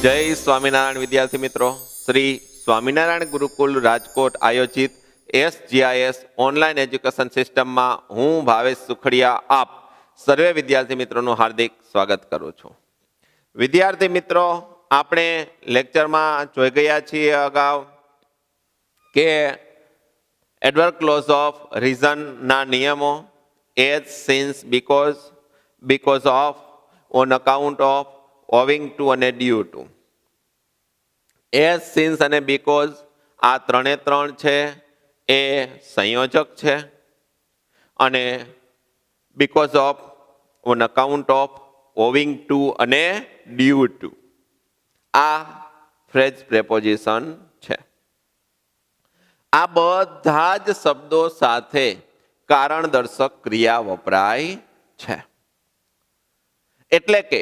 જય સ્વામિનારાયણ વિદ્યાર્થી મિત્રો, શ્રી સ્વામિનારાયણ ગુરુકુલ રાજકોટ આયોજિત SGIS ઓનલાઈન એજ્યુકેશન સિસ્ટમમાં હું ભાવેશ સુખડિયા આપ સર્વે વિદ્યાર્થી મિત્રોનું હાર્દિક સ્વાગત કરું છું. વિદ્યાર્થી મિત્રો, આપણે લેક્ચરમાં જોઈ ગયા છીએ અગાઉ કે એડવર્બ ક્લોઝ ઓફ રીઝનના નિયમો as, since, because of, on account of, owing to અને ડ્યુ ટુ. એઝ, સિન્સ અને બીકોઝ આ ત્રણ છે એ સંયોજક છે અને because of, on account of, owing to અને ડ્યુ ટુ આ ફ્રેઝ પ્રેપોઝિશન છે. આ બધા જ શબ્દો સાથે કારણ દર્શક ક્રિયા વપરાય છે. એટલે કે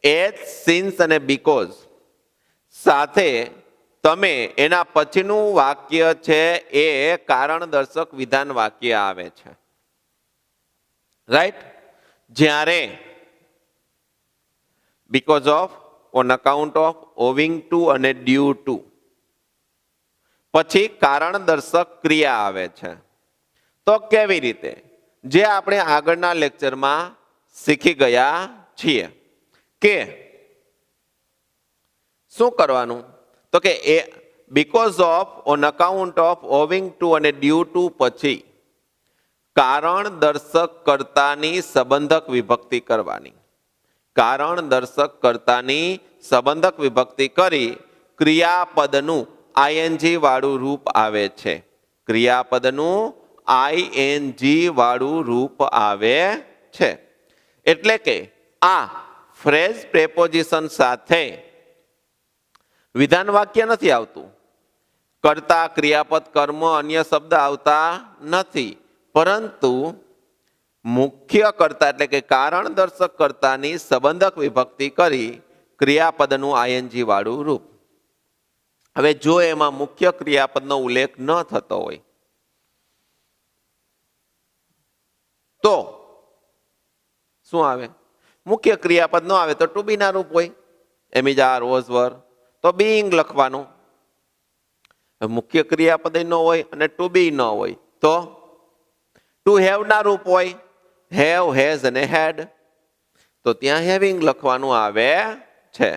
એઝ, સિન્સ અને બીકોઝ સાથે તમે એના પછીનું વાક્ય છે એ કારણ દર્શક વિધાન વાક્ય આવે છે. રાઈટ? જ્યારે because of, on account of, owing to અને ડ્યુ ટુ પછી કારણ દર્શક ક્રિયા આવે છે. તો કેવી રીતે? જે આપણે આગળના લેક્ચરમાં શીખી ગયા છીએ કે શું કરવાનું, તો કે એ because of, on account of, owing to અને ડ્યુ ટુ પછી કારણ દર્શક કર્તાની સંબંધક વિભક્તિ કરવાની. કારણ દર્શક કર્તાની સંબંધક વિભક્તિ કરી ક્રિયાપદનું આઈએનજી વાળું રૂપ આવે છે. ક્રિયાપદનું આઈએનજી વાળું રૂપ આવે છે. એટલે કે આ ફ્રેઝ પ્રેપોઝિશન સાથે વિધાન વાક્ય નથી આવતું. કર્તા, ક્રિયાપદ, કર્મ, અન્ય શબ્દ આવતા નથી, પરંતુ મુખ્ય કર્તા એટલે કે કારણ દર્શક કર્તાની સંબંધક વિભક્તિ કરી ક્રિયાપદનું આઈએનજી વાળું રૂપ. હવે જો એમાં મુખ્ય ક્રિયાપદનો ઉલ્લેખ ન થતો હોય તો શું આવે? મુખ્ય ક્રિયાપદ ન આવે તો ટુ બી ના રૂપ હોય, એમ ઇઝ, આર, વોઝ, વર, તો બીઈંગ લખવાનું. મુખ્ય ક્રિયાપદ ન હોય અને ટુ બી ન હોય તો ટુ હેવ ના રૂપ હોય, હેવ, હેઝ અને હેડ, તો ત્યાં હેવિંગ લખવાનું આવે છે.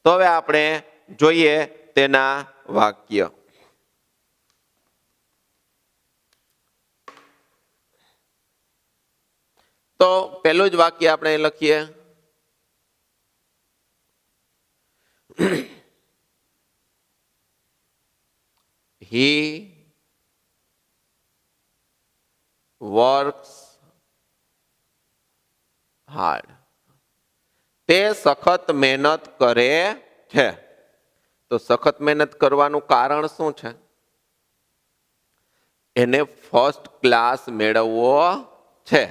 તો હવે આપણે જોઈએ તેના વાક્ય. તો પહેલું જ વાક્ય આપણે લખીએ. He works hard. તે સખત મહેનત કરે છે. તો સખત મહેનત કરવાનું કારણ શું છે? એને ફર્સ્ટ ક્લાસ મેળવવો છે.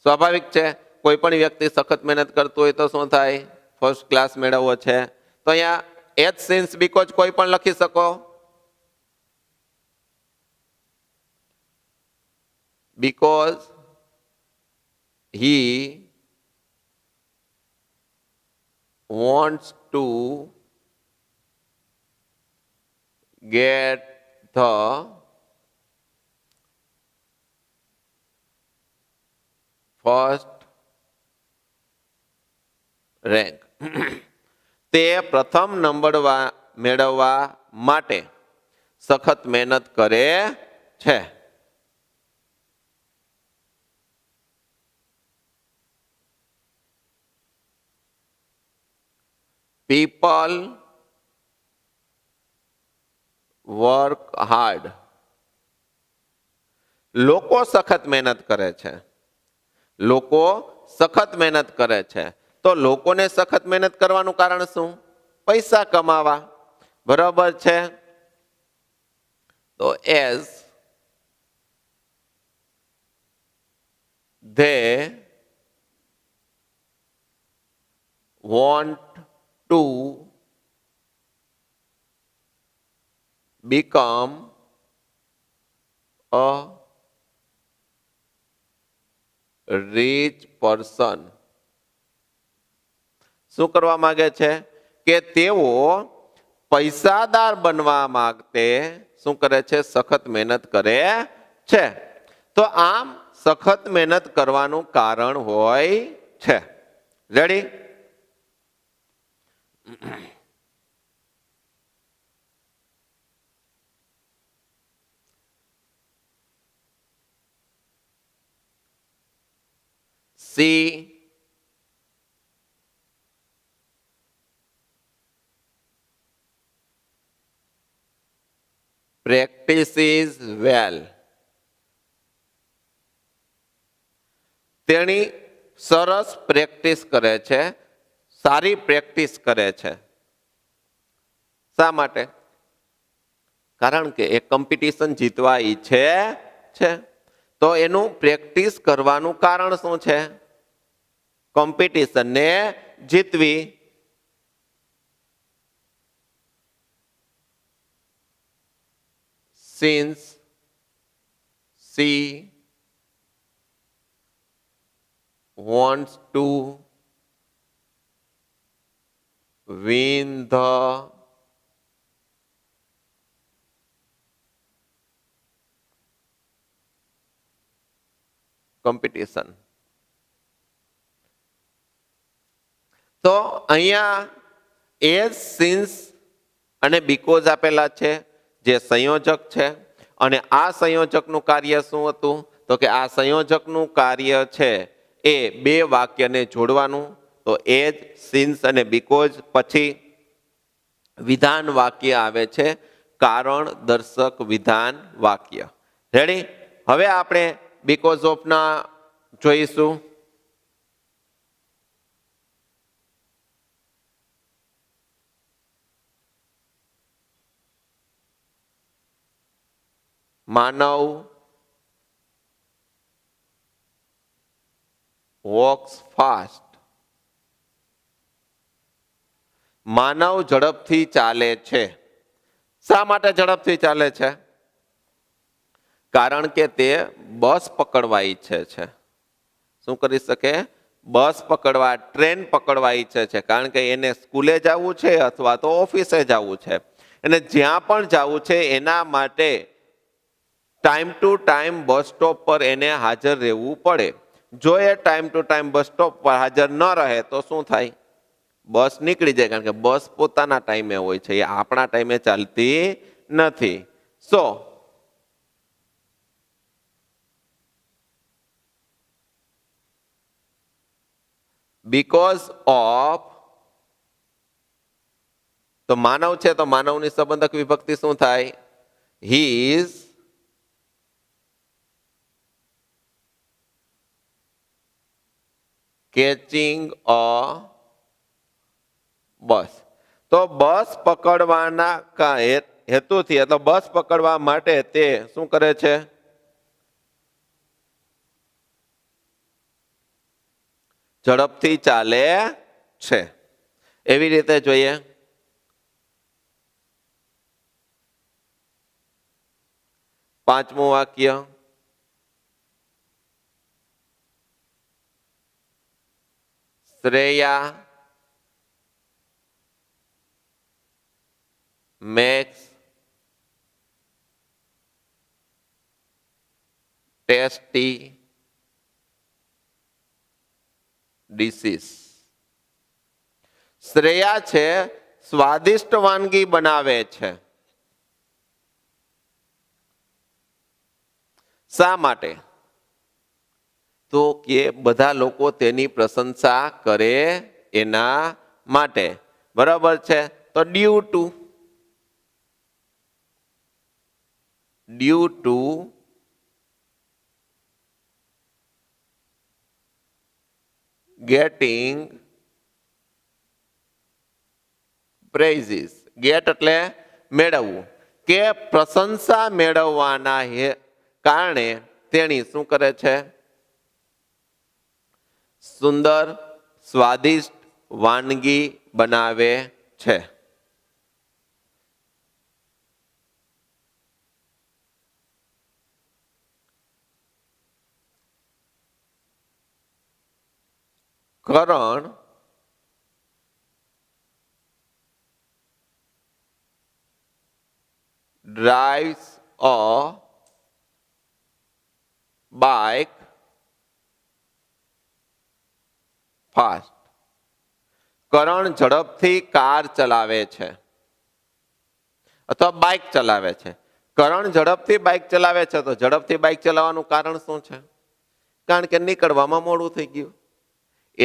સ્વાભાવિક છે, કોઈ પણ વ્યક્તિ સખત મહેનત કરતું હોય તો શું થાય? ફર્સ્ટ ક્લાસ મેળવવો છે. તો અહીંયા એઝ, સિન્સ, બીકોઝ કોઈ પણ લખી શકો. Because he wants to get the first rank. તે પ્રથમ નંબર મેળવવા માટે સખત મહેનત કરે છે. People work hard. લોકો સખત મહેનત કરે છે. લોકો સખત મહેનત કરે છે. તો લોકોને સખત મહેનત કરવાનું કારણ શું? પૈસા કમાવા. બરાબર છે? તો as they want to become a rich person. શું કરવા માંગે છે? કે તેઓ પૈસાદાર બનવા માટે શું કરે છે? સખત મહેનત કરે છે. તો આમ સખત મહેનત કરવાનું કારણ હોય છે. રેડી? C practices well. તેણી સરસ પ્રેક્ટિસ કરે છે, સારી પ્રેક્ટિસ કરે છે. શા માટે? કારણ કે એ કોમ્પિટિશન જીતવા ઈચ્છે છે. તો એનું પ્રેક્ટિસ કરવાનું કારણ શું છે? કોમ્પિટિશનને જીતવી. Since she wants to win the competition. તો અહીંયા એઝ, સિન્સ અને બીકોઝ આપેલા છે, જે સંયોજક છે. અને આ સંયોજકનું કાર્ય શું હતું? તો કે આ સંયોજકનું કાર્ય છે એ બે વાક્યને જોડવાનું. તો એજ, સિન્સ અને બીકોઝ પછી વિધાન વાક્ય આવે છે, કારણ દર્શક વિધાન વાક્ય. રેડી? હવે આપણે બીકોઝ ઓફના જોઈશું. માનવ વોક્સ ફાસ્ટ. માનવ ઝડપથી ચાલે છે. શા માટે ઝડપથી ચાલે છે? કારણ કે તે બસ પકડવા ઈચ્છે છે. શું કરી શકે? બસ પકડવા, ટ્રેન પકડવા ઈચ્છે છે. કારણ કે એને સ્કૂલે જવું છે અથવા તો ઓફિસે જવું છે. અને જ્યાં પણ જવું છે એના માટે time to time bus stop પર એને હાજર રહેવું પડે. જો એ time to time bus stop પર હાજર ન રહે તો શું થાય? બસ નીકળી જાય. કારણ કે બસ પોતાના ટાઈમે હોય છે, એ આપણા ટાઈમે ચાલતી નથી. સો બીકોઝ ઓફ, તો માનવ છે તો માનવની સંબંધક વિભક્તિ શું થાય? હી ઇઝ કેચિંગ અ બસ. તો બસ પકડવાના હેતુથી, એટલે બસ પકડવા માટે તે શું કરે છે? ઝડપથી ચાલે છે. એવી રીતે જોઈએ. પાંચમું વાક્ય. Shreya makes tasty dishes. Shreya છે સ્વાદિષ્ટ વાનગી બનાવે છે. શા માટે? તો કે બધા લોકો તેની પ્રશંસા કરે એના માટે. બરાબર છે? તો due to getting praises. Get એટલે મેળવવું. કે પ્રશંસા મેળવવાના કારણે તેણી શું કરે છે? સુંદર સ્વાદિષ્ટ વાનગી બનાવે છે. કરણ drives a bike fast. કરણ ઝડપથી કાર ચલાવે છે અથવા બાઇક ચલાવે છે. કરણ ઝડપથી બાઇક ચલાવે છે તો ઝડપથી બાઇક ચલાવવાનું કારણ શું છે? કારણ કે નીકળવામાં મોડું થઈ ગયું.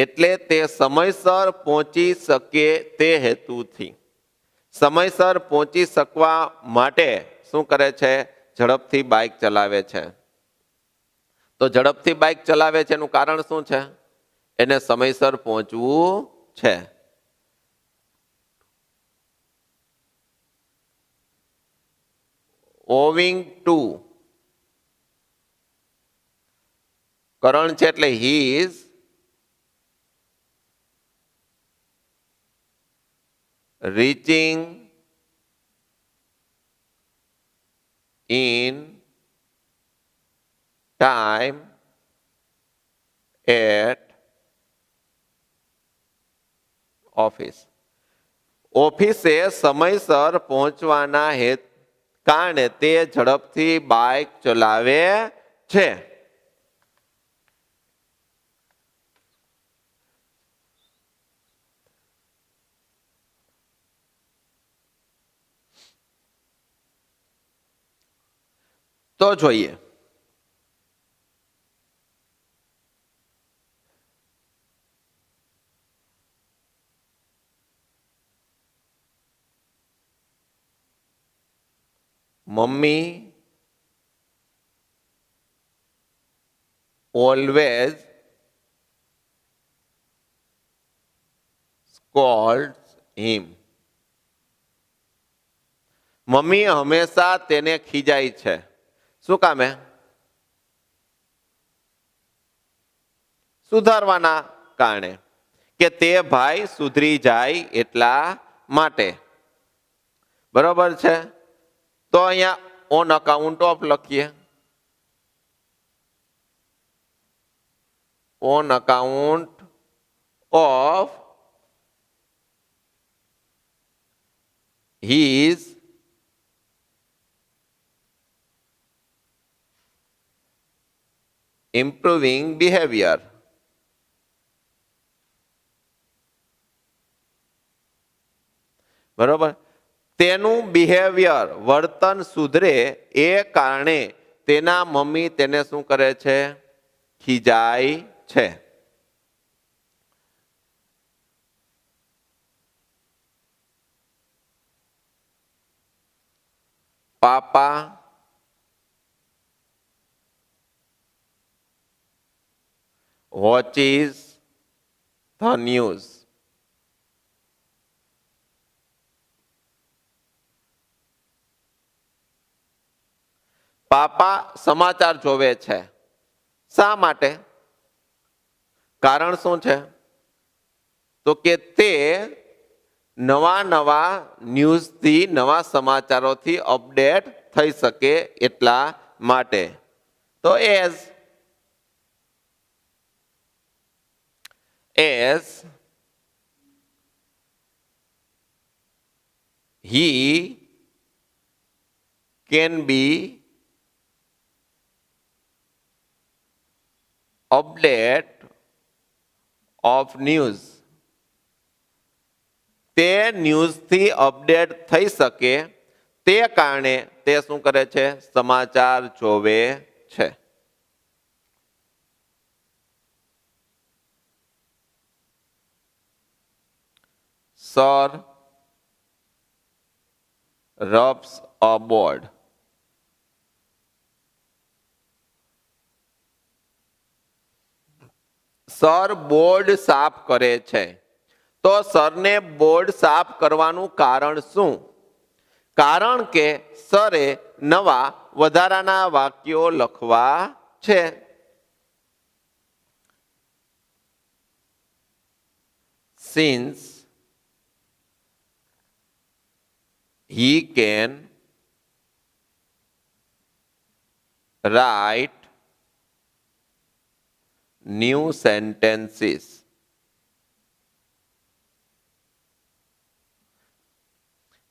એટલે તે સમયસર પહોંચી શકે તે હેતુથી સમયસર પહોંચી શકવા માટે શું કરે છે? ઝડપથી બાઇક ચલાવે છે. તો ઝડપથી બાઇક ચલાવે છે એનું કારણ શું છે? એને સમયસર પહોંચવું છે. ઓવિંગ ટુ કરણ છે એટલે he is reaching in time at office. ઓફિસે સમયસર પહોંચવાના કારણે તે ઝડપથી બાઇક ચલાવે છે. તો જોઈએ mummy always scolds him. Mummy હંમેશા તેને ખીજાય છે. શું કામે? સુધારવાના કારણે, કે તે ભાઈ સુધરી જાય એટલા માટે. બરોબર છે? તો અહીંયા ઓન અકાઉન્ટ ઓફ લખીએ. On account of his improving behavior. બરોબર? તેનું બિહેવિયર વર્તન સુધરે એ કારણે તેના મમ્મી તેને શું કરે છે? ખીજાય છે. પાપા watches the news. પાપા સમાચાર જોવે છે. શા માટે? કારણ શું છે? તો કે તે નવા ન્યૂઝથી નવા સમાચારોથી અપડેટ થઈ શકે એટલા માટે. તો as he can be update of news. તે ન્યૂઝથી અપડેટ થઈ શકે તે કારણે તે શું કરે છે? સમાચાર જોવે છે. Sir rubs a board. Sir board સાફ કરે છે. તો સરને બોર્ડ સાફ કરવાનું કારણ શું? કારણ કે સરે નવા વધારાના વાક્યો લખવા છે. Since he can write new sentences.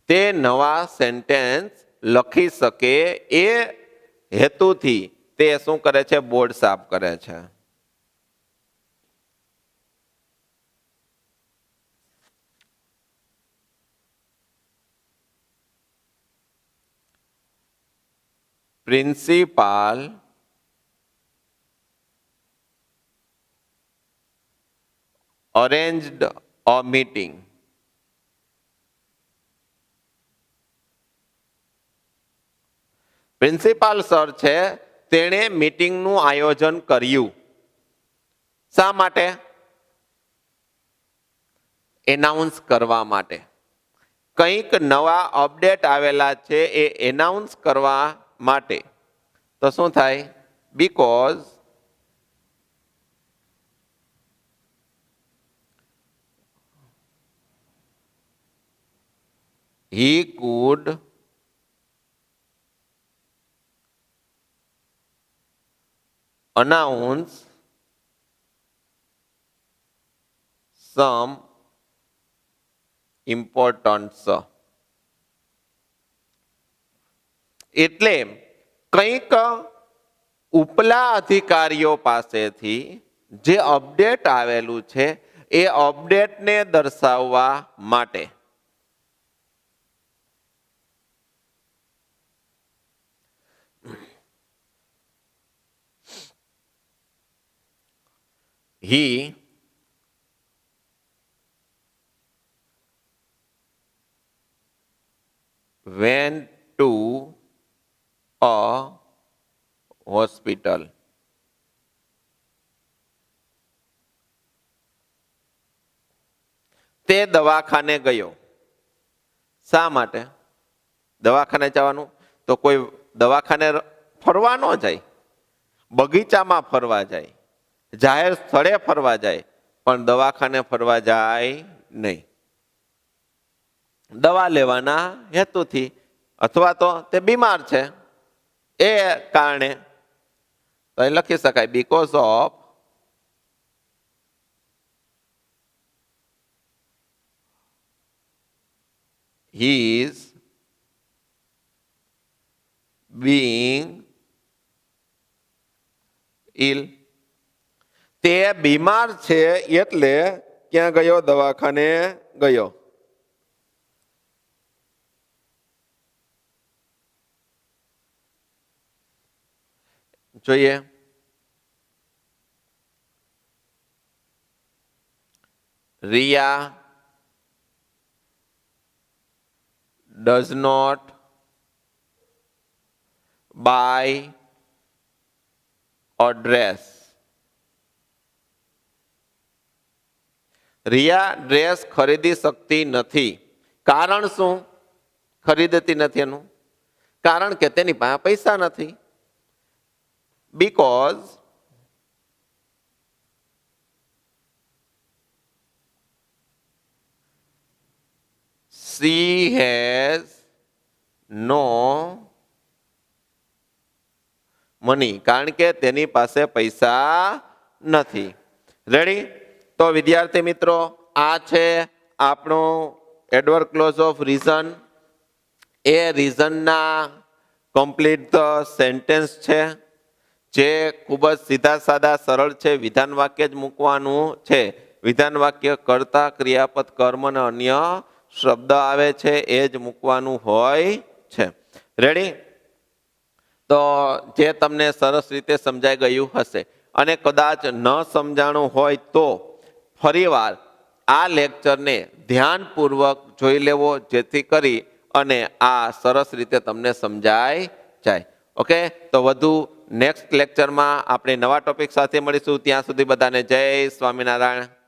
તે નવા સેન્ટેન્સ લખી શકે એ હેતુથી તે શું કરે છે? બોર્ડ સાફ કરે છે. Principal arranged a meeting. Principal sir છે તેણે મીટિંગનું આયોજન કર્યું. શા માટે? એનાઉન્સ કરવા માટે. કંઈક નવા અપડેટ આવેલા છે એ એનાઉન્સ કરવા માટે. તો શું થાય? Because he could announce some importance. એટલે કંઈક ઉપલા અધિકારીઓ પાસેથી જે અપડેટ આવેલું છે એ અપડેટને દર્શાવવા માટે. He went to a hospital. તે દવાખાને ગયો. શા માટે દવાખાને જવાનું? તો કોઈ દવાખાને ફરવા ન જાય, બગીચામાં ફરવા જાય, જાહેર સ્થળે ફરવા જાય, પણ દવાખાને ફરવા જાય નહીં. દવા લેવાના હેતુથી અથવા તો તે બીમાર છે એ કારણે. તો એ લખી શકાય because of his being ill. તે બીમાર છે એટલે ક્યાં ગયો? દવાખાને ગયો. જોઈએ Riya does not buy a dress. Riya dress ખરીદી શકતી નથી. કારણ શું ખરીદતી નથી એનું? કારણ કે તેની પાસે પૈસા નથી. Because she has no money. કારણ કે તેની પાસે પૈસા નથી. રેડી? તો વિદ્યાર્થી મિત્રો, આ છે આપણું એડવર્બ ક્લોઝ ઓફ રીઝન. એ રીઝનના કમ્પ્લીટ સેન્ટેન્સ છે જે ખૂબ જ સીધા સાદા સરળ છે. વિધાન વાક્ય જ મૂકવાનું છે. વિધાન વાક્ય કરતા ક્રિયાપદ કર્મ અને અન્ય શબ્દ આવે છે એ જ મૂકવાનું હોય છે. રેડી? તો જે તમને સરસ રીતે સમજાઈ ગયું હશે. અને કદાચ ન સમજાણું હોય તો ફરીવાર આ લેક્ચરને ધ્યાનપૂર્વક જોઈ લેવો, જેથી કરી અને આ સરસ રીતે તમને સમજાઈ જાય. ઓકે? તો વધુ નેક્સ્ટ લેક્ચરમાં આપણે નવા ટોપિક સાથે મળીશું. ત્યાં સુધી બધાને જય સ્વામિનારાયણ.